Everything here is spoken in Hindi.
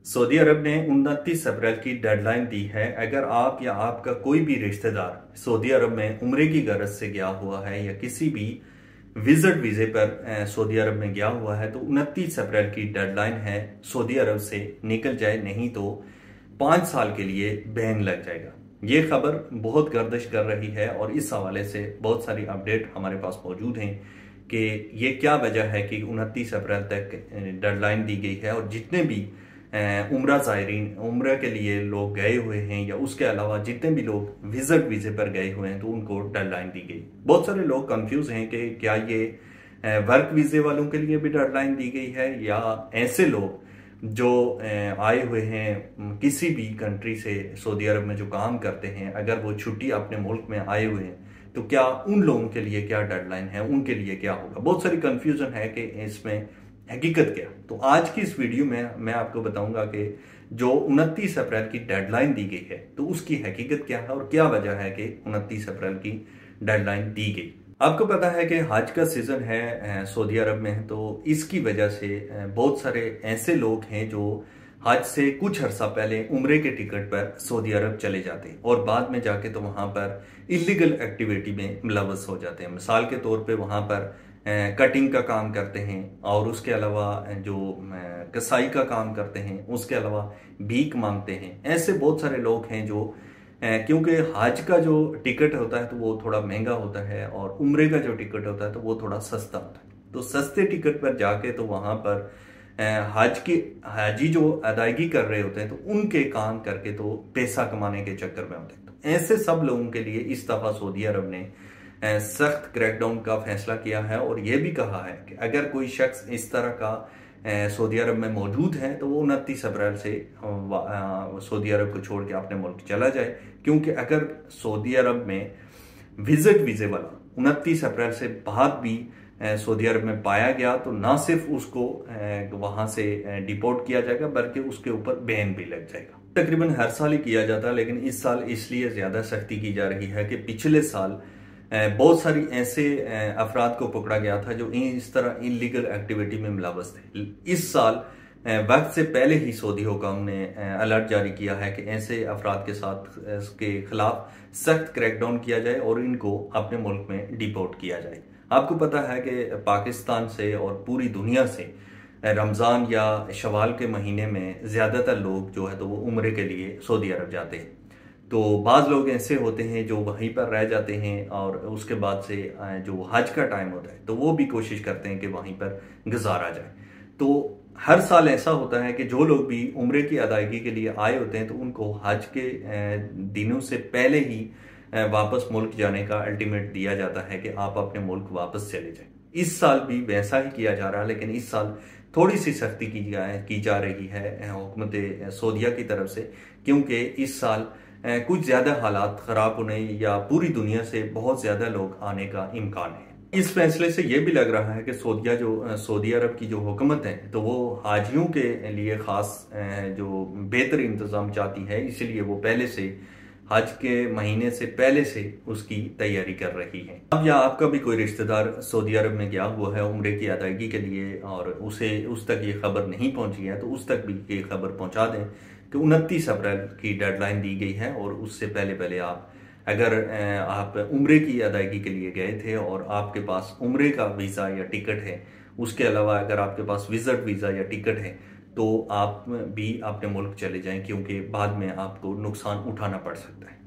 सऊदी अरब ने 29 अप्रैल की डेडलाइन दी है। अगर आप या आपका कोई भी रिश्तेदार सऊदी अरब में उम्रे की गरज से गया हुआ है या किसी भी विजिट वीजे पर सऊदी अरब में गया हुआ है तो 29 अप्रैल की डेडलाइन है, सऊदी अरब से निकल जाए, नहीं तो 5 साल के लिए बैन लग जाएगा। ये खबर बहुत गर्दिश कर रही है और इस हवाले से बहुत सारी अपडेट हमारे पास मौजूद हैं कि ये क्या वजह है कि 29 अप्रैल तक डेडलाइन दी गई है। और जितने भी उम्रा ज़ायरीन उम्रा के लिए लोग गए हुए हैं या उसके अलावा जितने भी लोग विजिट वीजे पर गए हुए हैं तो उनको डेडलाइन दी गई। बहुत सारे लोग कंफ्यूज हैं कि क्या ये वर्क वीजे वालों के लिए भी डेडलाइन दी गई है या ऐसे लोग जो आए हुए हैं किसी भी कंट्री से सऊदी अरब में जो काम करते हैं, अगर वो छुट्टी अपने मुल्क में आए हुए हैं तो क्या उन लोगों के लिए क्या डेडलाइन है, उनके लिए क्या होगा। बहुत सारी कंफ्यूजन है कि इसमें हकीकत क्या। तो आज की इस वीडियो में मैं आपको बताऊंगा कि जो 29 अप्रैल की डेडलाइन दी गई है तो उसकी हकीकत क्या है और क्या वजह है कि 29 अप्रैल की डेडलाइन दी गई। आपको पता है कि हज का सीजन है सऊदी अरब में, तो इसकी वजह से बहुत सारे ऐसे लोग हैं जो हज से कुछ अर्सा पहले उम्रे के टिकट पर सऊदी अरब चले जाते हैं और बाद में जाके तो वहां पर इलीगल एक्टिविटी में मुलव्वस हो जाते हैं। मिसाल के तौर पे वहां पर कटिंग का काम करते हैं और उसके अलावा जो कसाई का काम करते हैं, उसके अलावा भीख मांगते हैं। ऐसे बहुत सारे लोग हैं जो क्योंकि हज का जो टिकट होता है तो वो थोड़ा महंगा होता है और उम्रे का जो टिकट होता है तो वो थोड़ा सस्ता होता है। तो सस्ते टिकट पर जाके तो वहां पर हाजी जो अदायगी कर रहे होते हैं तो उनके काम करके तो पैसा कमाने के चक्कर में होते हैं। तो ऐसे सब लोगों के लिए इस दफा सऊदी अरब ने सख्त क्रैकडाउन का फैसला किया है और यह भी कहा है कि अगर कोई शख्स इस तरह का सऊदी अरब में मौजूद है तो वो 29 अप्रैल से सऊदी अरब को छोड़ के अपने मुल्क चला जाए। क्योंकि अगर सऊदी अरब में विजिट वीजे वाला 29 अप्रैल से बाद भी सऊदी अरब में पाया गया तो ना सिर्फ उसको वहां से डिपोर्ट किया जाएगा बल्कि उसके ऊपर बैन भी लग जाएगा। तकरीबन हर साल ही किया जाता है, लेकिन इस साल इसलिए ज्यादा सख्ती की जा रही है कि पिछले साल बहुत सारी ऐसे अफराद को पकड़ा गया था जो इस तरह इलीगल एक्टिविटी में मुलव्वस थे। इस साल वक्त से पहले ही सऊदी हुकाम ने अलर्ट जारी किया है कि ऐसे अफराद के साथ के खिलाफ सख्त क्रैकडाउन किया जाए और इनको अपने मुल्क में डिपोर्ट किया जाए। आपको पता है कि पाकिस्तान से और पूरी दुनिया से रमज़ान या शवाल के महीने में ज़्यादातर लोग जो है तो वो उम्रे के लिए सऊदी अरब जाते हैं। तो बाज़ लोग ऐसे होते हैं जो वहीं पर रह जाते हैं और उसके बाद से जो हज का टाइम होता है तो वो भी कोशिश करते हैं कि वहीं पर गुजारा जाए। तो हर साल ऐसा होता है कि जो लोग भी उम्रे की अदायगी के लिए आए होते हैं तो उनको हज के दिनों से पहले ही वापस मुल्क जाने का अल्टीमेट दिया जाता है कि आप अपने मुल्क वापस चले जाएं। इस साल भी वैसा ही किया जा रहा है, लेकिन इस साल थोड़ी सी सख्ती की जा रही है हुकूमत सऊदीया की तरफ से, क्योंकि इस साल कुछ ज्यादा हालात खराब होने या पूरी दुनिया से बहुत ज्यादा लोग आने का इम्कान है। इस फैसले से यह भी लग रहा है कि सऊदी अरब की जो हुकूमत है तो वो हाजियों के लिए खास जो बेहतर इंतजाम चाहती है, इसलिए वो पहले से हज के महीने से पहले से उसकी तैयारी कर रही है। अब या आपका भी कोई रिश्तेदार सऊदी अरब में गया हुआ है उम्रे की अदायगी के लिए और उस तक ये खबर नहीं पहुंची है तो उस तक भी ये खबर पहुंचा दें कि 29 अप्रैल की डेडलाइन दी गई है और उससे पहले पहले अगर आप उम्रे की अदायगी के लिए गए थे और आपके पास उम्रे का वीज़ा या टिकट है, उसके अलावा अगर आपके पास विजिट वीज़ा या टिकट है तो आप भी अपने मुल्क चले जाएं, क्योंकि बाद में आपको नुकसान उठाना पड़ सकता है।